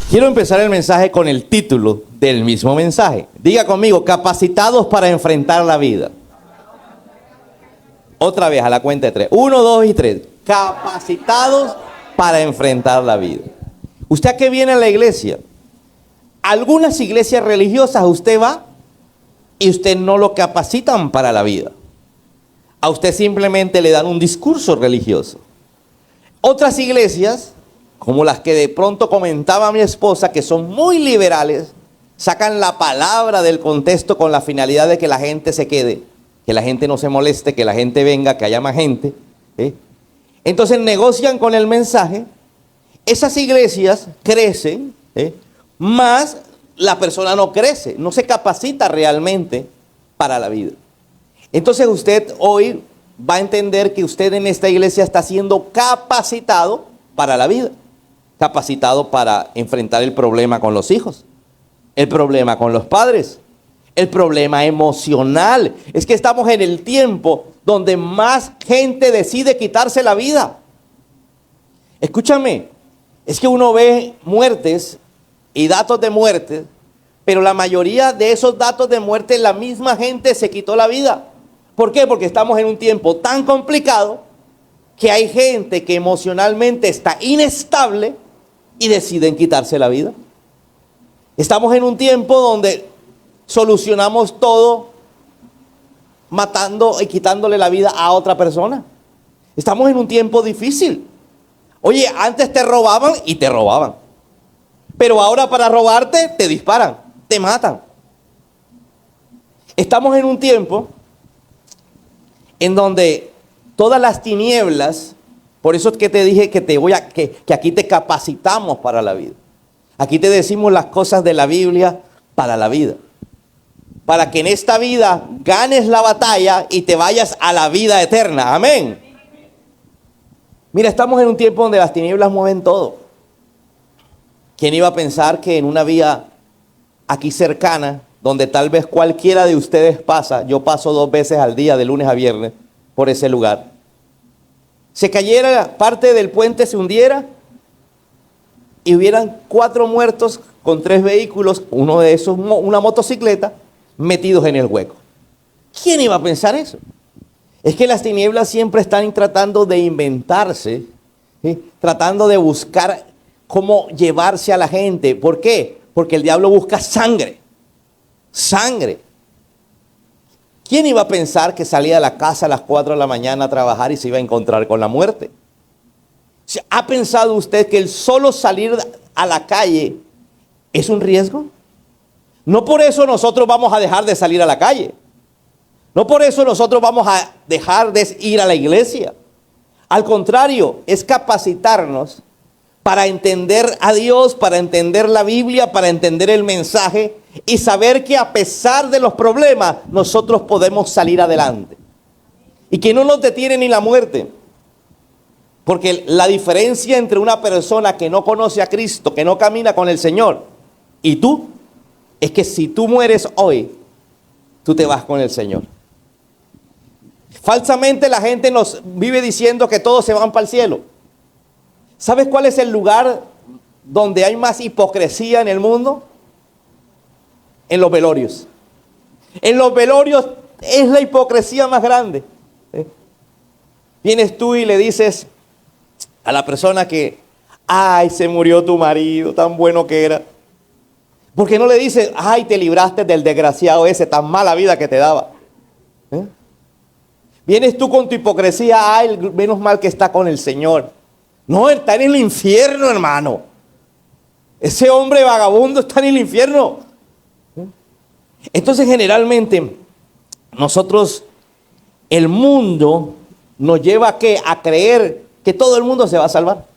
Quiero empezar el mensaje con el título del mismo mensaje. Diga conmigo, capacitados para enfrentar la vida. Otra vez a la cuenta de 3. 1, 2 y 3. Capacitados para enfrentar la vida. ¿Usted a qué viene a la iglesia? Algunas iglesias religiosas usted va y usted no lo capacitan para la vida. A usted simplemente le dan un discurso religioso. Otras iglesias, como las que de pronto comentaba mi esposa, que son muy liberales, sacan la palabra del contexto con la finalidad de que la gente se quede, que la gente no se moleste, que la gente venga, que haya más gente. Entonces negocian con el mensaje. Esas iglesias crecen, más la persona no crece, no se capacita realmente para la vida. Entonces usted hoy va a entender que usted en esta iglesia está siendo capacitado para la vida. Capacitado para enfrentar el problema con los hijos, el problema con los padres, el problema emocional. Es que estamos en el tiempo donde más gente decide quitarse la vida. Escúchame, es que uno ve muertes y datos de muerte, pero la mayoría de esos datos de muerte, la misma gente se quitó la vida. ¿Por qué? Porque estamos en un tiempo tan complicado que hay gente que emocionalmente está inestable y deciden quitarse la vida. Estamos en un tiempo donde solucionamos todo matando y quitándole la vida a otra persona. Estamos en un tiempo difícil. Oye, antes te robaban y te robaban. Pero ahora para robarte te disparan, te matan. Estamos en un tiempo en donde todas las tinieblas, por eso es que te dije que que aquí te capacitamos para la vida. Aquí te decimos las cosas de la Biblia para la vida. Para que en esta vida ganes la batalla y te vayas a la vida eterna. Amén. Mira, estamos en un tiempo donde las tinieblas mueven todo. ¿Quién iba a pensar que en una vía aquí cercana, donde tal vez cualquiera de ustedes pasa, yo paso 2 veces al día, de lunes a viernes, por ese lugar, se cayera parte del puente, se hundiera y hubieran 4 muertos con 3 vehículos, uno de esos una motocicleta, metidos en el hueco? ¿Quién iba a pensar eso? Es que las tinieblas siempre están tratando de inventarse, tratando de buscar cómo llevarse a la gente. ¿Por qué? Porque el diablo busca sangre. Sangre. ¿Quién iba a pensar que salía de la casa a las 4 de la mañana a trabajar y se iba a encontrar con la muerte? ¿Ha pensado usted que el solo salir a la calle es un riesgo? No por eso nosotros vamos a dejar de salir a la calle. No por eso nosotros vamos a dejar de ir a la iglesia. Al contrario, es capacitarnos para entender a Dios, para entender la Biblia, para entender el mensaje y saber que a pesar de los problemas, nosotros podemos salir adelante. Y que no nos detiene ni la muerte. Porque la diferencia entre una persona que no conoce a Cristo, que no camina con el Señor, y tú, es que si tú mueres hoy, tú te vas con el Señor. Falsamente la gente nos vive diciendo que todos se van para el cielo. ¿Sabes cuál es el lugar donde hay más hipocresía en el mundo? En los velorios. En los velorios es la hipocresía más grande. Vienes tú y le dices a la persona que, ay, se murió tu marido, tan bueno que era. ¿Por qué no le dices, ay, te libraste del desgraciado ese, tan mala vida que te daba? Vienes tú con tu hipocresía, ay, menos mal que está con el Señor. No, está en el infierno, hermano. Ese hombre vagabundo está en el infierno. Entonces, generalmente, nosotros, el mundo nos lleva a creer que todo el mundo se va a salvar.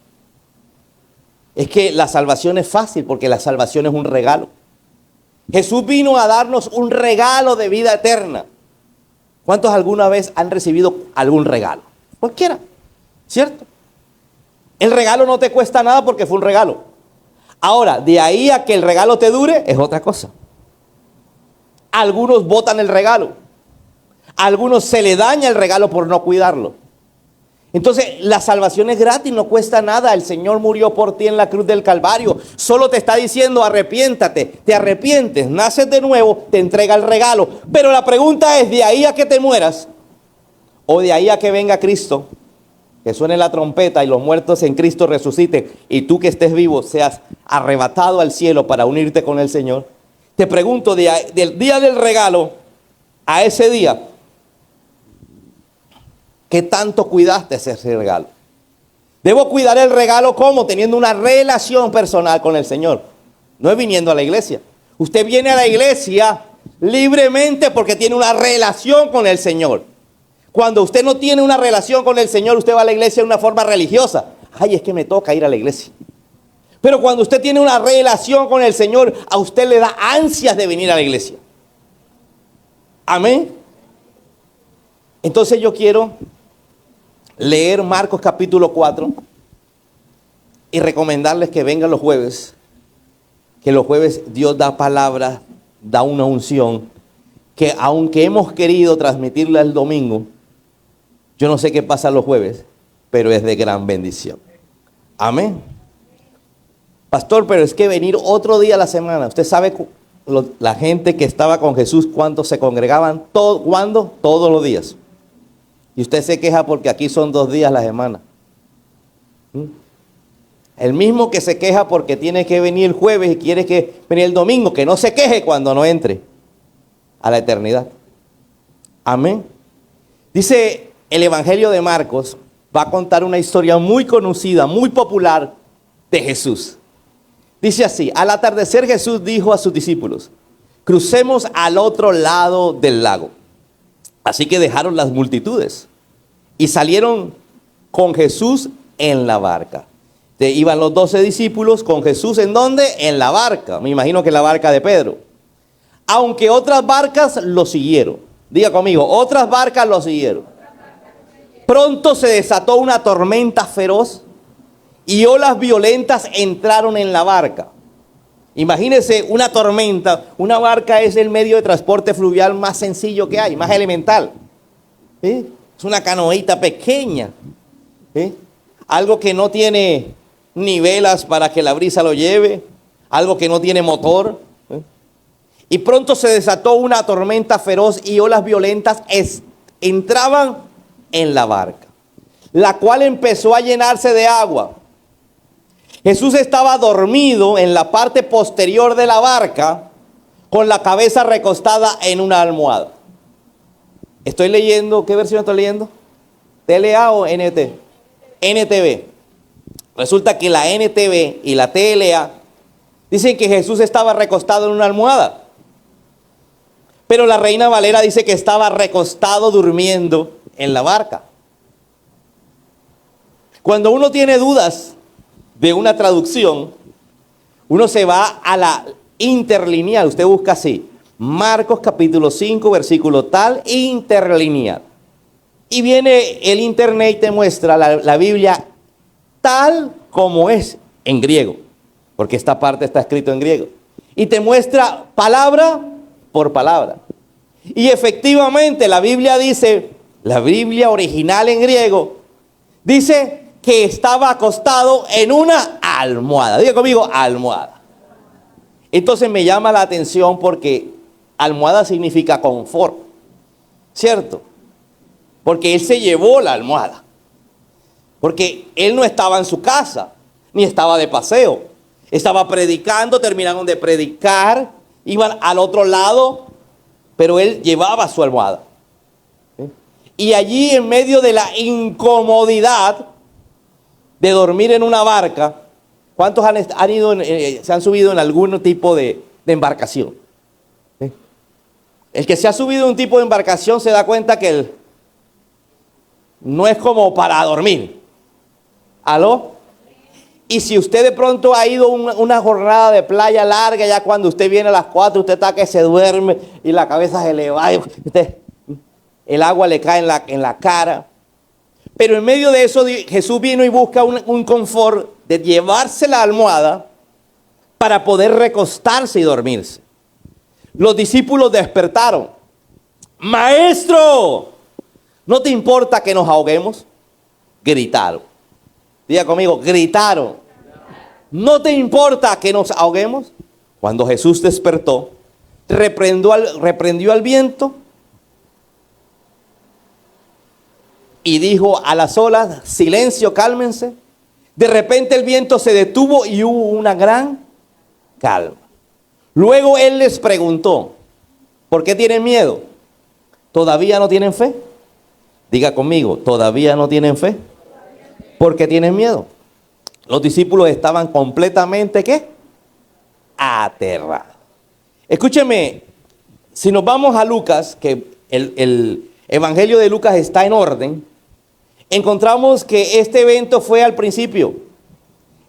Es que la salvación es fácil porque la salvación es un regalo. Jesús vino a darnos un regalo de vida eterna. ¿Cuántos alguna vez han recibido algún regalo? Cualquiera, ¿cierto? El regalo no te cuesta nada porque fue un regalo. Ahora, de ahí a que el regalo te dure es otra cosa. Algunos botan el regalo. A algunos se le daña el regalo por no cuidarlo. Entonces, la salvación es gratis, no cuesta nada. El Señor murió por ti en la cruz del Calvario. Solo te está diciendo, arrepiéntate. Te arrepientes, naces de nuevo, te entrega el regalo. Pero la pregunta es, ¿de ahí a que te mueras? ¿O de ahí a que venga Cristo? Que suene la trompeta y los muertos en Cristo resuciten. Y tú que estés vivo seas arrebatado al cielo para unirte con el Señor. Te pregunto, del día del regalo a ese día, ¿qué tanto cuidaste ese regalo? Debo cuidar el regalo ¿cómo? Teniendo una relación personal con el Señor. No es viniendo a la iglesia. Usted viene a la iglesia libremente porque tiene una relación con el Señor. Cuando usted no tiene una relación con el Señor, usted va a la iglesia de una forma religiosa. Ay, es que me toca ir a la iglesia. Pero cuando usted tiene una relación con el Señor, a usted le da ansias de venir a la iglesia. Amén. Entonces yo quiero leer Marcos capítulo 4 y recomendarles que vengan los jueves, que los jueves Dios da palabra, da una unción, que aunque hemos querido transmitirla el domingo, yo no sé qué pasa los jueves, pero es de gran bendición. Amén. Pastor, pero es que venir otro día a la semana, usted sabe la gente que estaba con Jesús, ¿cuántos se congregaban? ¿Cuándo? Todos los días. Y usted se queja porque aquí son 2 días a la semana. El mismo que se queja porque tiene que venir el jueves y quiere que venir el domingo, que no se queje cuando no entre a la eternidad. Amén. Dice el Evangelio de Marcos, va a contar una historia muy conocida, muy popular de Jesús. Dice así: al atardecer Jesús dijo a sus discípulos, crucemos al otro lado del lago. Así que dejaron las multitudes y salieron con Jesús en la barca. Iban los 12 discípulos con Jesús, ¿en dónde? En la barca. Me imagino que la barca de Pedro. Aunque otras barcas lo siguieron. Diga conmigo, otras barcas lo siguieron. Pronto se desató una tormenta feroz y olas violentas entraron en la barca. Imagínense una tormenta. Una barca es el medio de transporte fluvial más sencillo que hay, más elemental. ¿Sí? Es una canoita pequeña. ¿Sí? Algo que no tiene ni velas para que la brisa lo lleve. Algo que no tiene motor. ¿Sí? Y pronto se desató una tormenta feroz y olas violentas entraban en la barca, la cual empezó a llenarse de agua. Jesús estaba dormido en la parte posterior de la barca, con la cabeza recostada en una almohada. Estoy leyendo, ¿qué versión estoy leyendo? ¿TLA o NT? NTV. Resulta que la NTV y la TLA dicen que Jesús estaba recostado en una almohada. Pero la Reina Valera dice que estaba recostado durmiendo en la barca. Cuando uno tiene dudas de una traducción, uno se va a la interlineal. Usted busca así, Marcos capítulo 5, versículo tal, interlineal. Y viene el internet y te muestra la Biblia tal como es en griego, porque esta parte está escrito en griego. Y te muestra palabra por palabra. Y efectivamente la Biblia dice, la Biblia original en griego, dice que estaba acostado en una almohada. Diga conmigo, almohada. Entonces me llama la atención porque almohada significa confort, ¿cierto? Porque él se llevó la almohada. Porque él no estaba en su casa, ni estaba de paseo. Estaba predicando, terminaron de predicar, iban al otro lado, pero él llevaba su almohada. ¿Sí? Y allí en medio de la incomodidad de dormir en una barca, ¿cuántos han ido, se han subido en algún tipo de embarcación? ¿Sí? El que se ha subido en un tipo de embarcación se da cuenta que no es como para dormir. ¿Aló? Y si usted de pronto ha ido una jornada de playa larga, ya cuando usted viene a las 4, usted está que se duerme y la cabeza se le va, el agua le cae en la cara. Pero en medio de eso Jesús vino y busca un confort de llevarse la almohada para poder recostarse y dormirse. Los discípulos despertaron. Maestro, ¿no te importa que nos ahoguemos? gritaron. Diga conmigo, gritaron. ¿No te importa que nos ahoguemos? Cuando Jesús despertó, reprendió al viento y dijo a las olas, silencio, cálmense. De repente el viento se detuvo y hubo una gran calma. Luego él les preguntó, ¿por qué tienen miedo? ¿Todavía no tienen fe? Diga conmigo, ¿todavía no tienen fe? ¿Por qué tienen miedo? Los discípulos estaban completamente, ¿qué? Aterrados. Escúcheme, si nos vamos a Lucas, que el Evangelio de Lucas está en orden, encontramos que este evento fue al principio.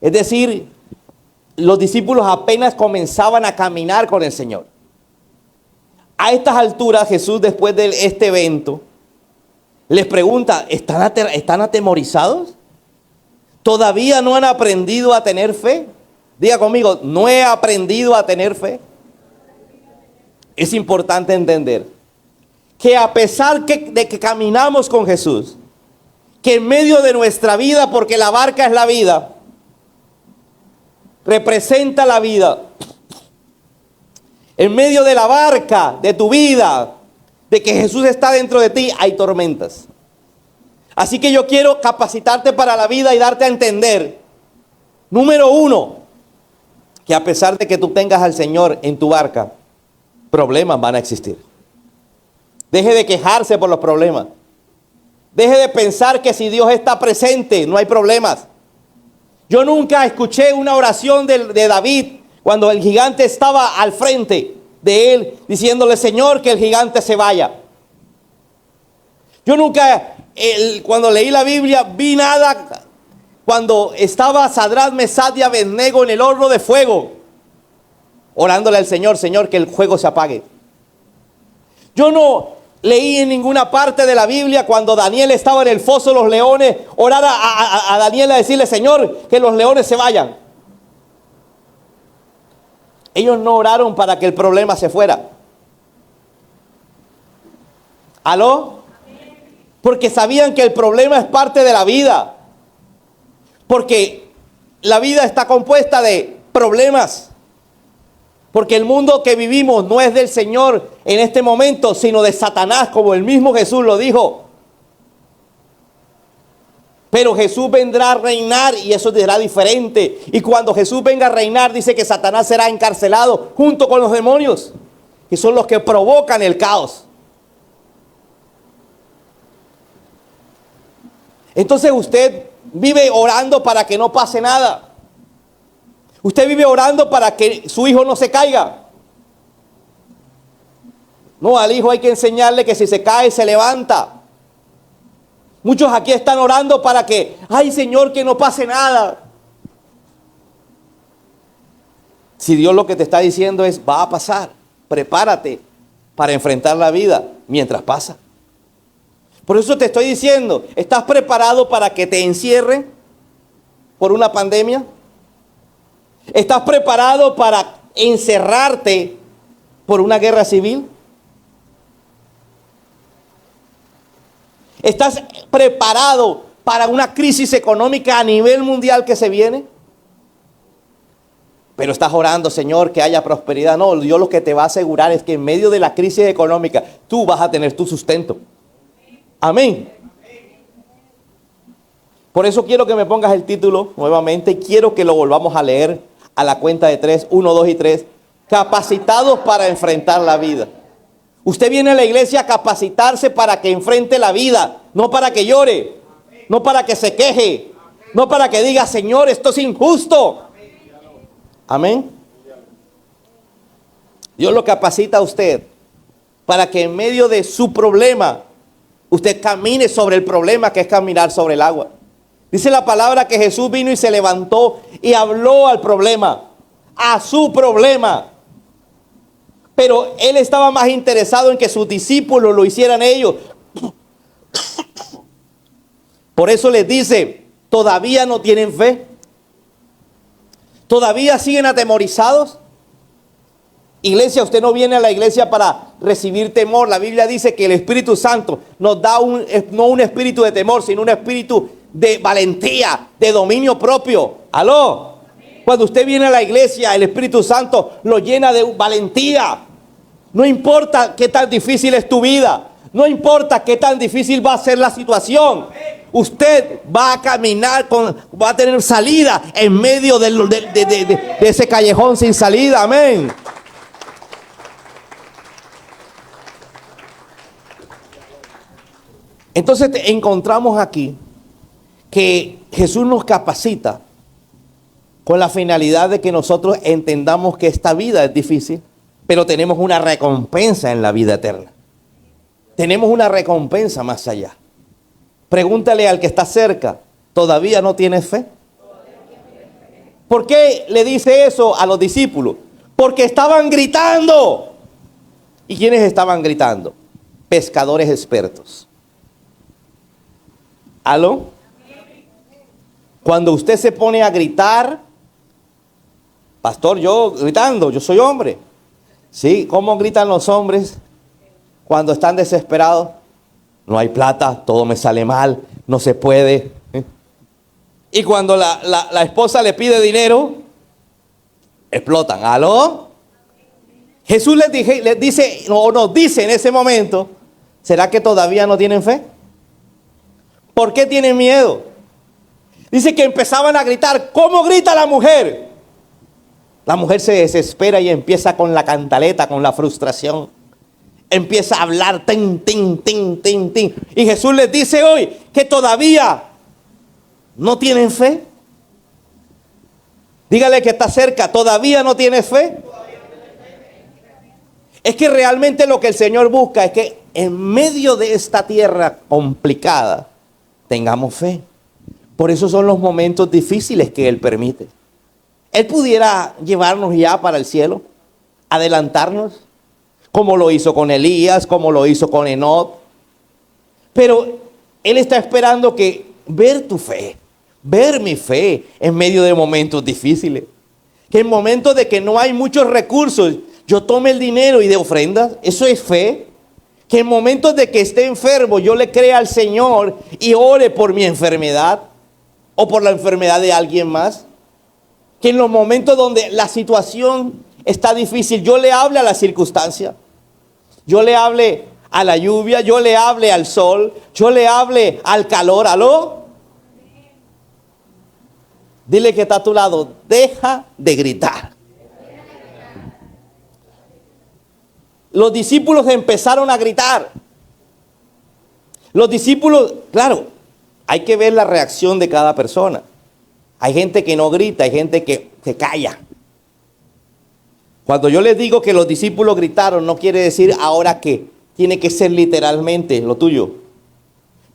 Es decir, los discípulos apenas comenzaban a caminar con el Señor. A estas alturas, Jesús, después de este evento, les pregunta, ¿están atemorizados? ¿Todavía no han aprendido a tener fe? Diga conmigo, no he aprendido a tener fe. Es importante entender que a pesar de que caminamos con Jesús, que en medio de nuestra vida, porque la barca es la vida, representa la vida, en medio de la barca de tu vida, de que Jesús está dentro de ti, hay tormentas. Así que yo quiero capacitarte para la vida y darte a entender, número uno, que a pesar de que tú tengas al Señor en tu barca, problemas van a existir. Deje de quejarse por los problemas. Deje de pensar que si Dios está presente, no hay problemas. Yo nunca escuché una oración de David cuando el gigante estaba al frente de él, diciéndole, Señor, que el gigante se vaya. Yo nunca, cuando leí la Biblia, vi nada cuando estaba Sadrach, Mesach y Abednego en el horno de fuego, orándole al Señor, Señor, que el fuego se apague. Yo no leí en ninguna parte de la Biblia cuando Daniel estaba en el foso de los leones, orar a Daniel a decirle, Señor, que los leones se vayan. Ellos no oraron para que el problema se fuera. ¿Aló? Porque sabían que el problema es parte de la vida. Porque la vida está compuesta de problemas. Porque el mundo que vivimos no es del Señor en este momento, sino de Satanás, como el mismo Jesús lo dijo. Pero Jesús vendrá a reinar y eso será diferente. Y cuando Jesús venga a reinar, dice que Satanás será encarcelado junto con los demonios, que son los que provocan el caos. Entonces usted vive orando para que no pase nada. Usted vive orando para que su hijo no se caiga. No, al hijo hay que enseñarle que si se cae, se levanta. Muchos aquí están orando para que, ay Señor, que no pase nada. Si Dios lo que te está diciendo es, va a pasar, prepárate para enfrentar la vida mientras pasa. Por eso te estoy diciendo, ¿estás preparado para que te encierren por una pandemia? ¿Estás preparado para encerrarte por una guerra civil? ¿Estás preparado para una crisis económica a nivel mundial que se viene? Pero estás orando, Señor, que haya prosperidad. No, Dios lo que te va a asegurar es que en medio de la crisis económica tú vas a tener tu sustento. Amén. Por eso quiero que me pongas el título nuevamente y quiero que lo volvamos a leer a la cuenta de 3, 1, 2 y 3. Capacitados para enfrentar la vida. Usted viene a la iglesia a capacitarse para que enfrente la vida, no para que llore, no para que se queje, no para que diga, Señor, esto es injusto. Amén. Dios lo capacita a usted para que en medio de su problema, usted camine sobre el problema, que es caminar sobre el agua. Dice la palabra que Jesús vino y se levantó y habló al problema, a su problema. Pero él estaba más interesado en que sus discípulos lo hicieran ellos. Por eso les dice, ¿todavía no tienen fe? ¿Todavía siguen atemorizados? Iglesia, usted no viene a la iglesia para recibir temor. La Biblia dice que el Espíritu Santo nos da no un espíritu de temor, sino un espíritu de valentía, de dominio propio. ¿Aló? Cuando usted viene a la iglesia, el Espíritu Santo lo llena de valentía. No importa qué tan difícil es tu vida. No importa qué tan difícil va a ser la situación. Usted va a caminar, va a tener salida en medio de ese callejón sin salida. Amén. Entonces encontramos aquí que Jesús nos capacita con la finalidad de que nosotros entendamos que esta vida es difícil, pero tenemos una recompensa en la vida eterna. Tenemos una recompensa más allá. Pregúntale al que está cerca, ¿todavía no tienes fe? ¿Por qué le dice eso a los discípulos? Porque estaban gritando. ¿Y quiénes estaban gritando? Pescadores expertos. ¿Aló? Cuando usted se pone a gritar, pastor, yo gritando, yo soy hombre. ¿Sí? ¿Cómo gritan los hombres cuando están desesperados? No hay plata, todo me sale mal, no se puede. Y cuando la esposa le pide dinero, explotan. ¿Aló? Jesús les dice, o nos dice en ese momento, ¿será que todavía no tienen fe? ¿Por qué tienen miedo? Dice que empezaban a gritar. ¿Cómo grita la mujer? La mujer se desespera y empieza con la cantaleta, con la frustración. Empieza a hablar, tin, tin, tin, tin, tin. Y Jesús les dice hoy que todavía no tienen fe. Dígale que está cerca, ¿todavía no tienes fe? Es que realmente lo que el Señor busca es que en medio de esta tierra complicada tengamos fe. Por eso son los momentos difíciles que Él permite. Él pudiera llevarnos ya para el cielo, adelantarnos, como lo hizo con Elías, como lo hizo con Enoc. Pero Él está esperando que ver tu fe, ver mi fe en medio de momentos difíciles. Que en momentos de que no hay muchos recursos, yo tome el dinero y de ofrendas. Eso es fe. Que en momentos de que esté enfermo, yo le crea al Señor y ore por mi enfermedad o por la enfermedad de alguien más. Que en los momentos donde la situación está difícil, yo le hable a la circunstancia. Yo le hable a la lluvia, yo le hable al sol, yo le hable al calor. ¿Aló? Dile que está a tu lado, deja de gritar. Los discípulos empezaron a gritar. Los discípulos, claro, hay que ver la reacción de cada persona. Hay gente que no grita, hay gente que se calla. Cuando yo les digo que los discípulos gritaron, no quiere decir ahora que tiene que ser literalmente lo tuyo.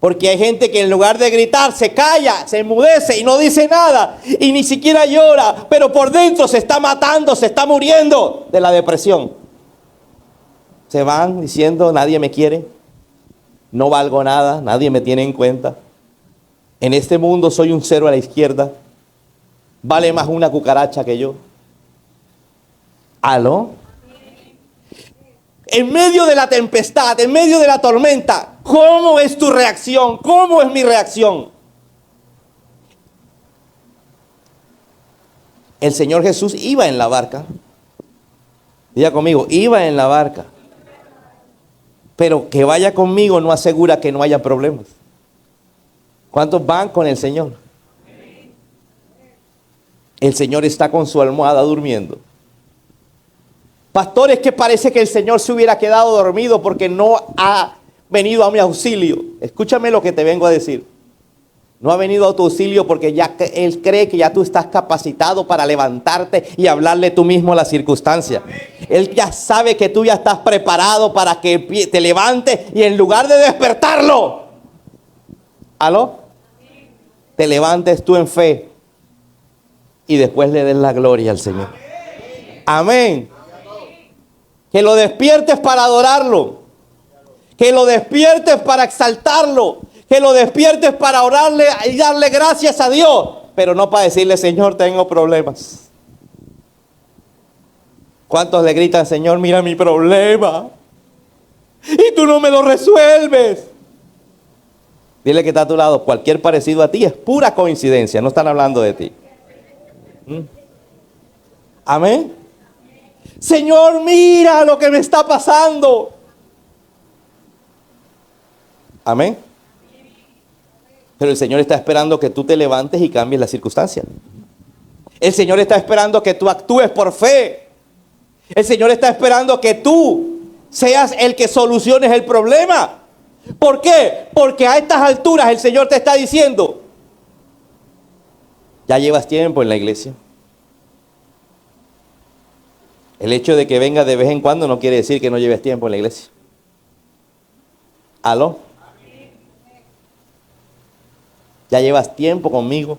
Porque hay gente que en lugar de gritar se calla, se enmudece y no dice nada. Y ni siquiera llora, pero por dentro se está matando, se está muriendo de la depresión. Se van diciendo, nadie me quiere, no valgo nada, nadie me tiene en cuenta. En este mundo soy un cero a la izquierda. Vale más una cucaracha que yo. ¿Aló? En medio de la tempestad, en medio de la tormenta, ¿cómo es tu reacción? ¿Cómo es mi reacción? El Señor Jesús iba en la barca. Diga conmigo, iba en la barca. Pero que vaya conmigo no asegura que no haya problemas. ¿Cuántos van con el Señor? El Señor está con su almohada durmiendo. Pastor, es que parece que el Señor se hubiera quedado dormido porque no ha venido a mi auxilio. Escúchame lo que te vengo a decir. No ha venido a tu auxilio porque ya Él cree que ya tú estás capacitado para levantarte y hablarle tú mismo a la circunstancia. Él ya sabe que tú ya estás preparado para que te levantes y en lugar de despertarlo, ¿aló? Te levantes tú en fe y después le des la gloria al Señor. Amén. Que lo despiertes para adorarlo. Que lo despiertes para exaltarlo. Que lo despiertes para orarle y darle gracias a Dios. Pero no para decirle, Señor, tengo problemas. ¿Cuántos le gritan, Señor, mira mi problema? Y tú no me lo resuelves. Dile que está a tu lado, cualquier parecido a ti es pura coincidencia, no están hablando de ti. ¿Mm? Amén. Señor, mira lo que me está pasando. Amén. Pero el Señor está esperando que tú te levantes y cambies la circunstancia. El Señor está esperando que tú actúes por fe. El Señor está esperando que tú seas el que soluciones el problema. ¿Por qué? Porque a estas alturas el Señor te está diciendo, ya llevas tiempo en la iglesia. El hecho de que vengas de vez en cuando no quiere decir que no lleves tiempo en la iglesia. ¿Aló? Ya llevas tiempo conmigo.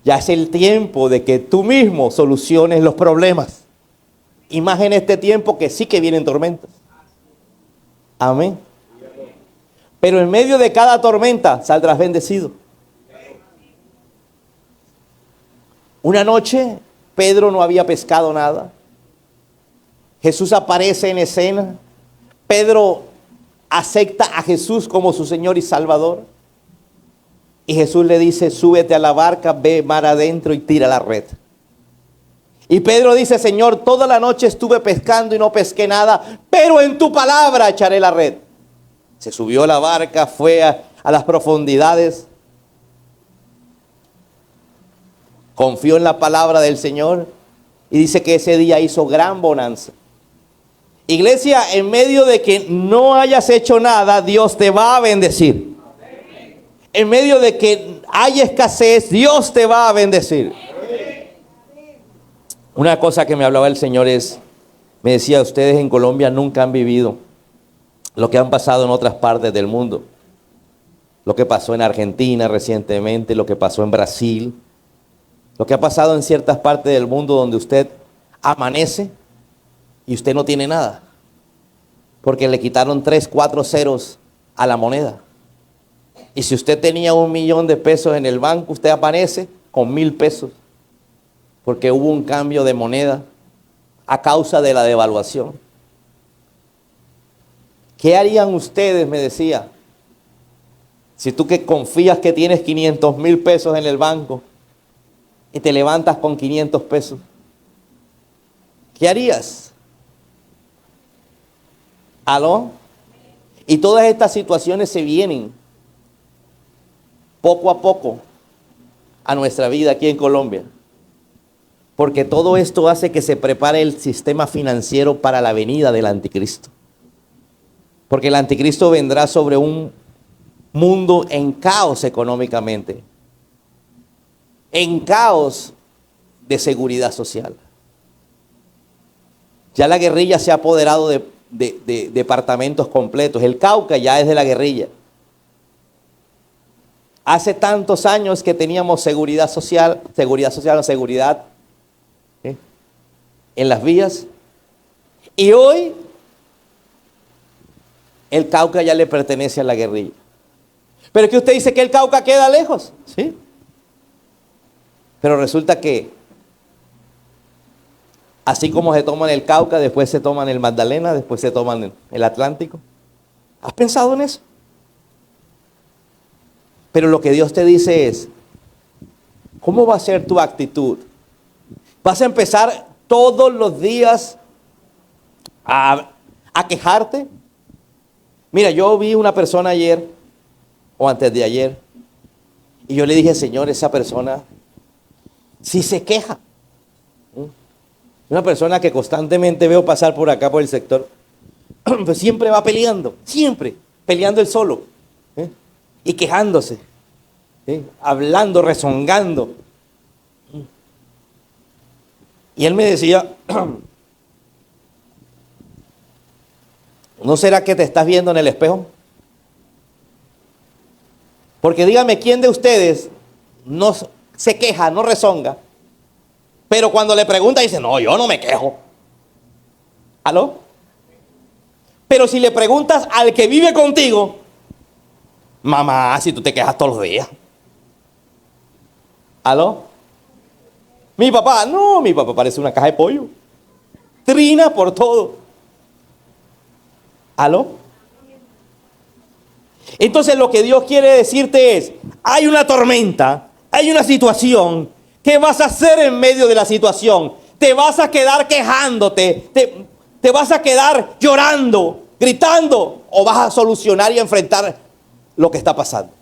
Ya es el tiempo de que tú mismo soluciones los problemas. Y más en este tiempo que sí que vienen tormentas. Amén. Pero en medio de cada tormenta saldrás bendecido. Una noche Pedro no había pescado nada. Jesús aparece en escena. Pedro acepta a Jesús como su Señor y Salvador. Y Jesús le dice, súbete a la barca, ve mar adentro y tira la red. Y Pedro dice, Señor, toda la noche estuve pescando y no pesqué nada, pero en tu palabra echaré la red. Se subió a la barca, fue a las profundidades. Confió en la palabra del Señor y dice que ese día hizo gran bonanza. Iglesia, en medio de que no hayas hecho nada, Dios te va a bendecir. En medio de que haya escasez, Dios te va a bendecir. Una cosa que me hablaba el Señor me decía, ustedes en Colombia nunca han vivido lo que han pasado en otras partes del mundo. Lo que pasó en Argentina recientemente, lo que pasó en Brasil, lo que ha pasado en ciertas partes del mundo donde usted amanece y usted no tiene nada. Porque le quitaron 3, 4 ceros a la moneda. Y si usted tenía 1 millón de pesos en el banco, usted amanece con 1,000 pesos. Porque hubo un cambio de moneda a causa de la devaluación. ¿Qué harían ustedes? Me decía. Si tú que confías que tienes 500,000 pesos en el banco y te levantas con 500 pesos. ¿Qué harías? ¿Aló? Y todas estas situaciones se vienen poco a poco a nuestra vida aquí en Colombia. Porque todo esto hace que se prepare el sistema financiero para la venida del anticristo. Porque el anticristo vendrá sobre un mundo en caos económicamente, en caos de seguridad social. Ya la guerrilla se ha apoderado de departamentos completos. El Cauca ya es de la guerrilla. Hace tantos años que teníamos seguridad social en las vías. Y hoy el Cauca ya le pertenece a la guerrilla. Pero que usted dice que el Cauca queda lejos, ¿sí? Pero resulta que así como se toman el Cauca, después se toman el Magdalena, después se toman el Atlántico. ¿Has pensado en eso? Pero lo que Dios te dice es, ¿cómo va a ser tu actitud? ¿Vas a empezar todos los días a quejarte? Mira, yo vi una persona ayer, o antes de ayer, y yo le dije, Señor, esa persona sí se queja. Una persona que constantemente veo pasar por acá, por el sector, pues siempre va peleando, siempre, peleando él solo, y quejándose, hablando, rezongando. Y él me decía, ¿no será que te estás viendo en el espejo? Porque dígame, ¿quién de ustedes no se queja, no rezonga? Pero cuando le pregunta dice, no, yo no me quejo. ¿Aló? Pero si le preguntas al que vive contigo, mamá, si tú te quejas todos los días. ¿Aló? Mi papá, no, mi papá parece una caja de pollo. Trina por todo. ¿Aló? Entonces lo que Dios quiere decirte es, hay una tormenta, hay una situación. ¿Qué vas a hacer en medio de la situación? ¿Te vas a quedar quejándote? ¿Te vas a quedar llorando, gritando? ¿O vas a solucionar y enfrentar lo que está pasando?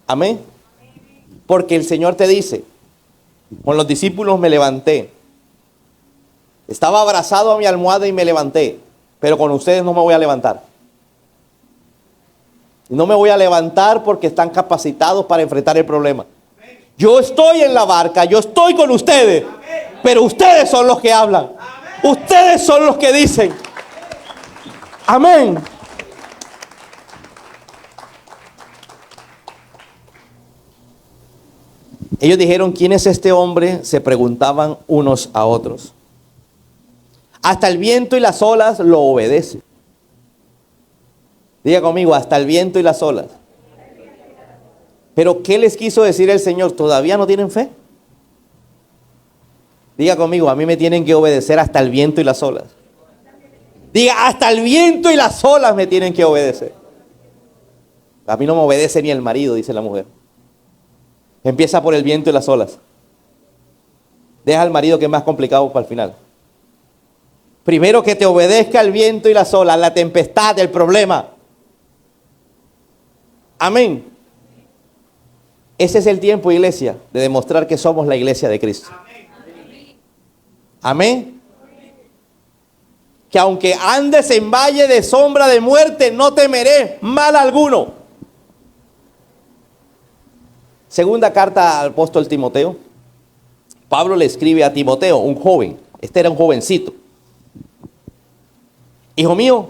Amén. Porque el Señor te dice, con los discípulos me levanté. Estaba abrazado a mi almohada y me levanté. Pero con ustedes no me voy a levantar. No me voy a levantar porque están capacitados para enfrentar el problema. Yo estoy en la barca, yo estoy con ustedes. Pero ustedes son los que hablan. Ustedes son los que dicen. Amén. Ellos dijeron, ¿quién es este hombre? Se preguntaban unos a otros. Hasta el viento y las olas lo obedecen. Diga conmigo, hasta el viento y las olas. Pero ¿qué les quiso decir el Señor? ¿Todavía no tienen fe? Diga conmigo, a mí me tienen que obedecer hasta el viento y las olas. Diga, hasta el viento y las olas me tienen que obedecer. A mí no me obedece ni el marido, dice la mujer. Empieza por el viento y las olas. Deja al marido que es más complicado para el final. Primero que te obedezca el viento y las olas, la tempestad, el problema. Amén. Ese es el tiempo, iglesia, de demostrar que somos la iglesia de Cristo. Amén. Que aunque andes en valle de sombra de muerte, no temeré mal alguno. Segunda carta al apóstol Timoteo. Pablo le escribe a Timoteo, un joven. Este era un jovencito. Hijo mío,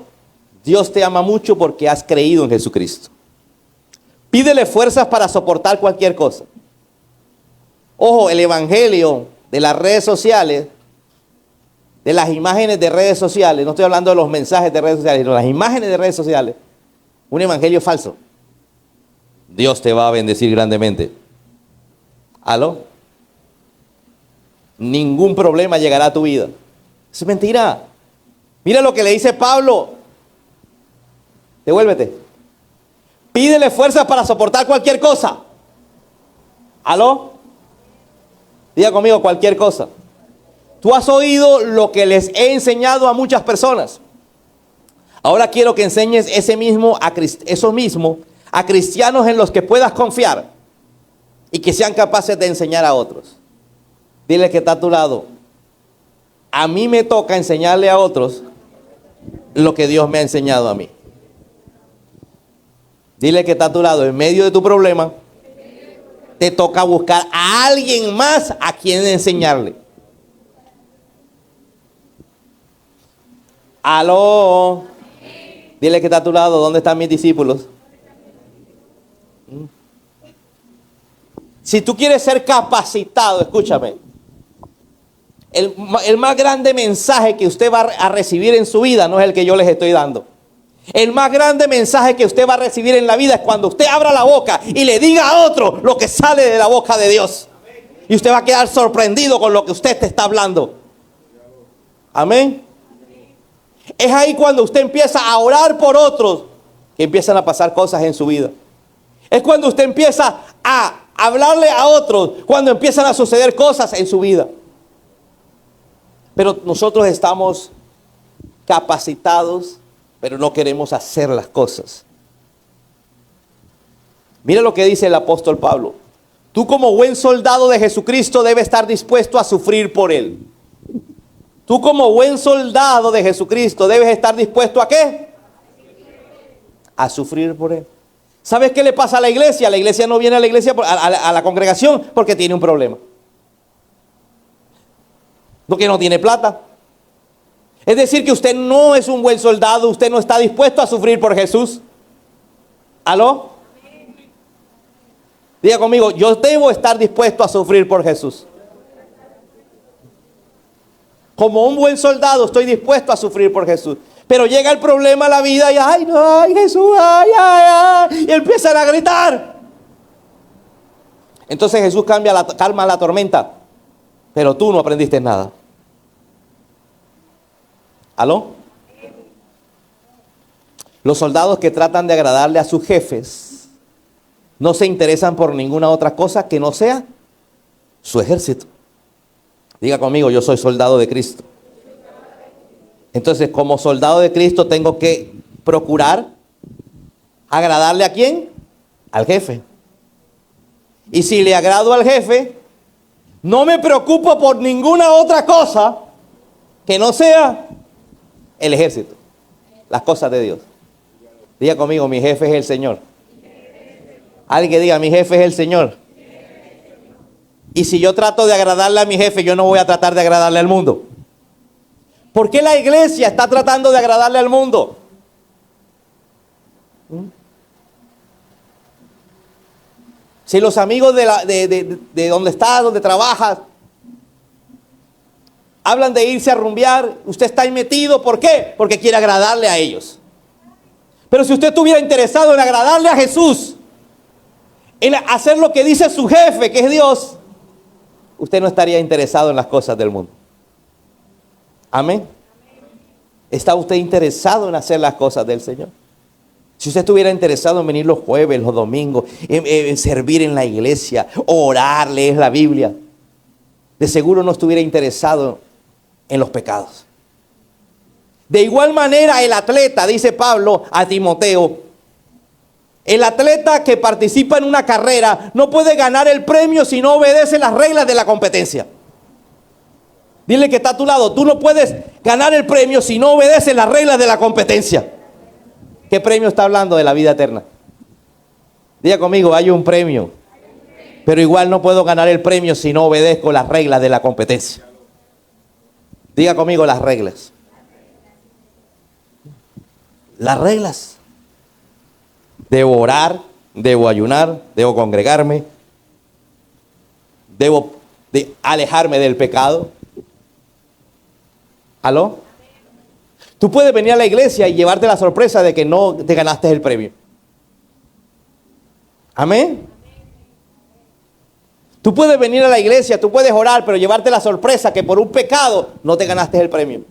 Dios te ama mucho porque has creído en Jesucristo. Pídele fuerzas para soportar cualquier cosa. Ojo, el evangelio de las redes sociales, de las imágenes de redes sociales, no estoy hablando de los mensajes de redes sociales, sino las imágenes de redes sociales, un evangelio falso. Dios te va a bendecir grandemente. ¿Aló? Ningún problema llegará a tu vida. Eso es mentira. Mira lo que le dice Pablo. Devuélvete. Pídele fuerza para soportar cualquier cosa. ¿Aló? Diga conmigo cualquier cosa. Tú has oído lo que les he enseñado a muchas personas. Ahora quiero que enseñes eso mismo a cristianos en los que puedas confiar y que sean capaces de enseñar a otros. Dile que está a tu lado. A mí me toca enseñarle a otros lo que Dios me ha enseñado a mí. Dile que está a tu lado. En medio de tu problema, te toca buscar a alguien más a quien enseñarle. Aló. Dile que está a tu lado. ¿Dónde están mis discípulos? Si tú quieres ser capacitado, escúchame. El más grande mensaje que usted va a recibir en su vida no es el que yo les estoy dando. El más grande mensaje que usted va a recibir en la vida es cuando usted abra la boca y le diga a otro lo que sale de la boca de Dios. Y usted va a quedar sorprendido con lo que usted te está hablando. Amén. Es ahí cuando usted empieza a orar por otros que empiezan a pasar cosas en su vida. Es cuando usted empieza a hablarle a otros, cuando empiezan a suceder cosas en su vida. Pero nosotros estamos capacitados, pero no queremos hacer las cosas. Mira lo que dice el apóstol Pablo. Tú como buen soldado de Jesucristo debes estar dispuesto a sufrir por Él. Tú como buen soldado de Jesucristo debes estar dispuesto ¿a qué? A sufrir por Él. ¿Sabes qué le pasa a la iglesia? La iglesia no viene a la iglesia, a la congregación, porque tiene un problema. Porque no tiene plata. Es decir, que usted no es un buen soldado, usted no está dispuesto a sufrir por Jesús. ¿Aló? Diga conmigo, yo debo estar dispuesto a sufrir por Jesús. Como un buen soldado estoy dispuesto a sufrir por Jesús. Pero llega el problema a la vida y ay, no, ay, Jesús, ay, ay, ay, y empiezan a gritar. Entonces Jesús calma la tormenta, pero tú no aprendiste nada. ¿Aló? Los soldados que tratan de agradarle a sus jefes no se interesan por ninguna otra cosa que no sea su ejército. Diga conmigo, yo soy soldado de Cristo. Entonces, como soldado de Cristo, tengo que procurar agradarle a ¿quién? Al jefe. Y si le agrado al jefe, no me preocupo por ninguna otra cosa que no sea el ejército, las cosas de Dios. Diga conmigo, mi jefe es el Señor. Alguien que diga, mi jefe es el Señor. Y si yo trato de agradarle a mi jefe, yo no voy a tratar de agradarle al mundo. ¿Por qué la iglesia está tratando de agradarle al mundo? Si los amigos de donde estás, donde trabajas, hablan de irse a rumbear, usted está ahí metido, ¿por qué? Porque quiere agradarle a ellos. Pero si usted estuviera interesado en agradarle a Jesús, en hacer lo que dice su jefe, que es Dios, usted no estaría interesado en las cosas del mundo. Amén. ¿Está usted interesado en hacer las cosas del Señor? Si usted estuviera interesado en venir los jueves, los domingos, en servir en la iglesia, orar, leer la Biblia, de seguro no estuviera interesado en los pecados. De igual manera, el atleta, dice Pablo a Timoteo, el atleta que participa en una carrera no puede ganar el premio si no obedece las reglas de la competencia. Dile que está a tu lado, tú no puedes ganar el premio si no obedeces las reglas de la competencia. ¿Qué premio está hablando? De la vida eterna. Diga conmigo, hay un premio. Pero igual no puedo ganar el premio si no obedezco las reglas de la competencia. Diga conmigo las reglas. Las reglas. Debo orar, debo ayunar, debo congregarme, debo alejarme del pecado. ¿Aló? Tú puedes venir a la iglesia y llevarte la sorpresa de que no te ganaste el premio. Amén. Tú puedes venir a la iglesia, tú puedes orar, pero llevarte la sorpresa que por un pecado no te ganaste el premio.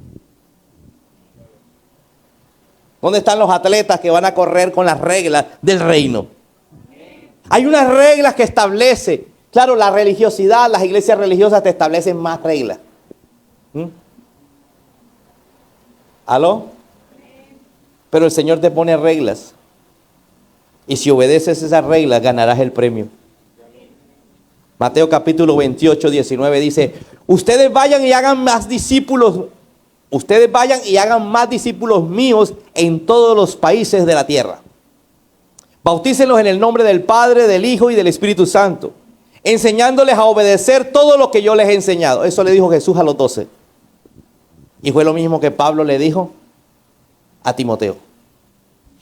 ¿Dónde están los atletas que van a correr con las reglas del reino? Hay unas reglas que establece. Claro, la religiosidad, las iglesias religiosas te establecen más reglas. ¿Aló? Pero el Señor te pone reglas. Y si obedeces esas reglas, ganarás el premio. Mateo capítulo 28, 19 dice, ustedes vayan y hagan más discípulos. Ustedes vayan y hagan más discípulos míos en todos los países de la tierra. Bautícenlos en el nombre del Padre, del Hijo y del Espíritu Santo, enseñándoles a obedecer todo lo que yo les he enseñado. Eso le dijo Jesús a los 12. Y fue lo mismo que Pablo le dijo a Timoteo.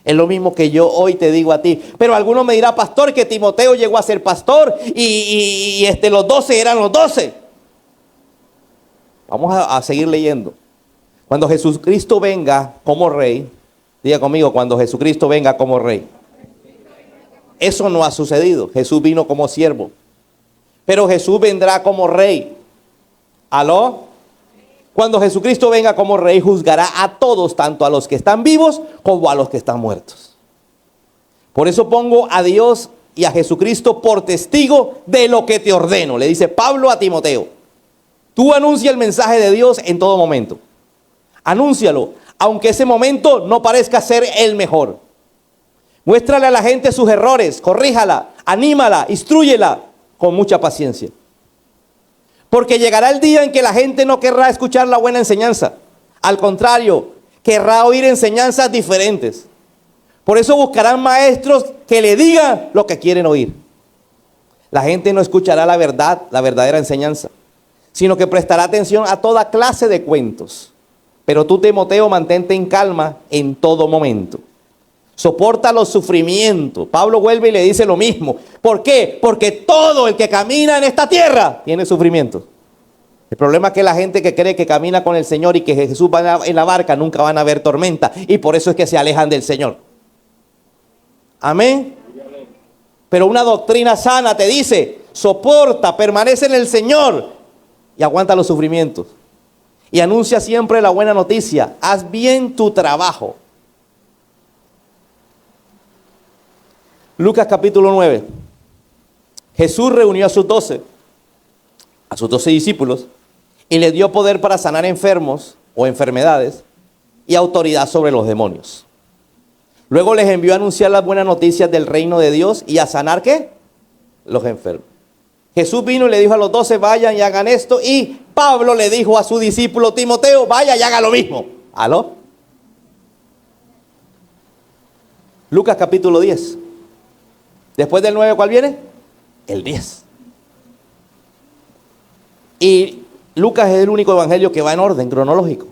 Es lo mismo que yo hoy te digo a ti. Pero alguno me dirá, pastor, que Timoteo llegó a ser pastor y los 12 eran los 12. Vamos a seguir leyendo. Cuando Jesucristo venga como rey, diga conmigo, cuando Jesucristo venga como rey. Eso no ha sucedido. Jesús vino como siervo. Pero Jesús vendrá como rey. ¿Aló? Cuando Jesucristo venga como rey, juzgará a todos, tanto a los que están vivos como a los que están muertos. Por eso pongo a Dios y a Jesucristo por testigo de lo que te ordeno. Le dice Pablo a Timoteo. Tú anuncia el mensaje de Dios en todo momento. Anúncialo, aunque ese momento no parezca ser el mejor. Muéstrale a la gente sus errores, corríjala, anímala, instrúyela con mucha paciencia. Porque llegará el día en que la gente no querrá escuchar la buena enseñanza. Al contrario, querrá oír enseñanzas diferentes. Por eso buscarán maestros que le digan lo que quieren oír. La gente no escuchará la verdad, la verdadera enseñanza, sino que prestará atención a toda clase de cuentos. Pero tú, Timoteo, mantente en calma en todo momento. Soporta los sufrimientos. Pablo vuelve y le dice lo mismo. ¿Por qué? Porque todo el que camina en esta tierra tiene sufrimientos. El problema es que la gente que cree que camina con el Señor y que Jesús va en la barca nunca van a ver tormenta. Y por eso es que se alejan del Señor. Amén. Pero una doctrina sana te dice, soporta, permanece en el Señor y aguanta los sufrimientos. Y anuncia siempre la buena noticia. Haz bien tu trabajo. Lucas capítulo 9. Jesús reunió a sus 12 discípulos, y les dio poder para sanar enfermos o enfermedades y autoridad sobre los demonios. Luego les envió a anunciar las buenas noticias del reino de Dios y a sanar, ¿qué? Los enfermos. Jesús vino y le dijo a los 12, vayan y hagan esto. Y Pablo le dijo a su discípulo Timoteo, vaya y haga lo mismo. ¿Aló? Lucas capítulo 10. Después del 9, ¿cuál viene? El 10. Y Lucas es el único evangelio que va en orden cronológico.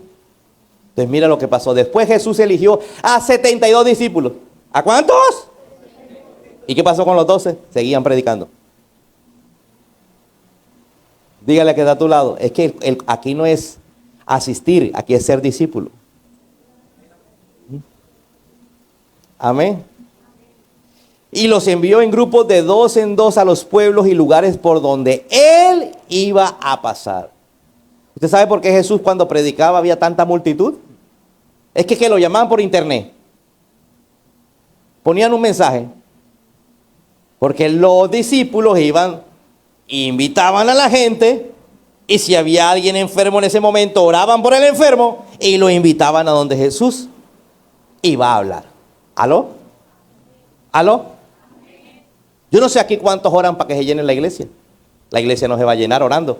Entonces mira lo que pasó. Después Jesús eligió a 72 discípulos. ¿A cuántos? ¿Y qué pasó con los 12? Seguían predicando. Dígale que está a tu lado. Es que aquí no es asistir, aquí es ser discípulo. Amén. Y los envió en grupos de 2 en 2 a los pueblos y lugares por donde él iba a pasar. ¿Usted sabe por qué Jesús cuando predicaba había tanta multitud? Es que lo llamaban por internet. Ponían un mensaje. Porque los discípulos iban, invitaban a la gente, y si había alguien enfermo en ese momento, oraban por el enfermo y lo invitaban a donde Jesús iba a hablar. ¿Aló? ¿Aló? Yo no sé aquí cuántos oran para que se llene la iglesia. La iglesia no se va a llenar orando.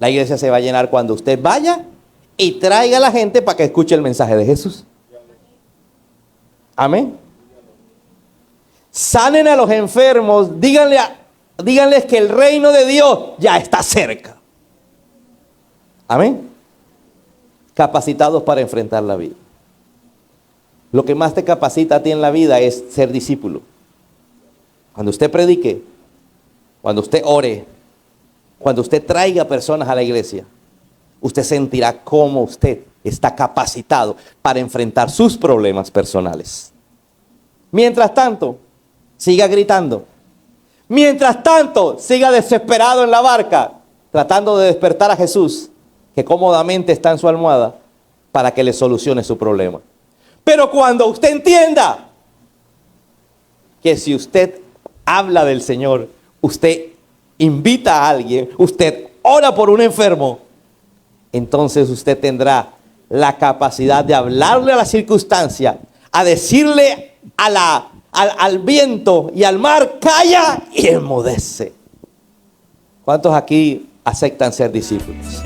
La iglesia se va a llenar cuando usted vaya y traiga a la gente para que escuche el mensaje de Jesús. Amén. Sanen a los enfermos, díganles que el reino de Dios ya está cerca. Amén. Capacitados para enfrentar la vida. Lo que más te capacita a ti en la vida es ser discípulo. Cuando usted predique, cuando usted ore, cuando usted traiga personas a la iglesia, usted sentirá cómo usted está capacitado para enfrentar sus problemas personales. Mientras tanto, siga gritando. Mientras tanto, siga desesperado en la barca, tratando de despertar a Jesús, que cómodamente está en su almohada, para que le solucione su problema. Pero cuando usted entienda que si usted habla del Señor, usted invita a alguien, usted ora por un enfermo, entonces usted tendrá la capacidad de hablarle a la circunstancia, a decirle al viento y al mar, calla, y enmudece. ¿Cuántos aquí aceptan ser discípulos?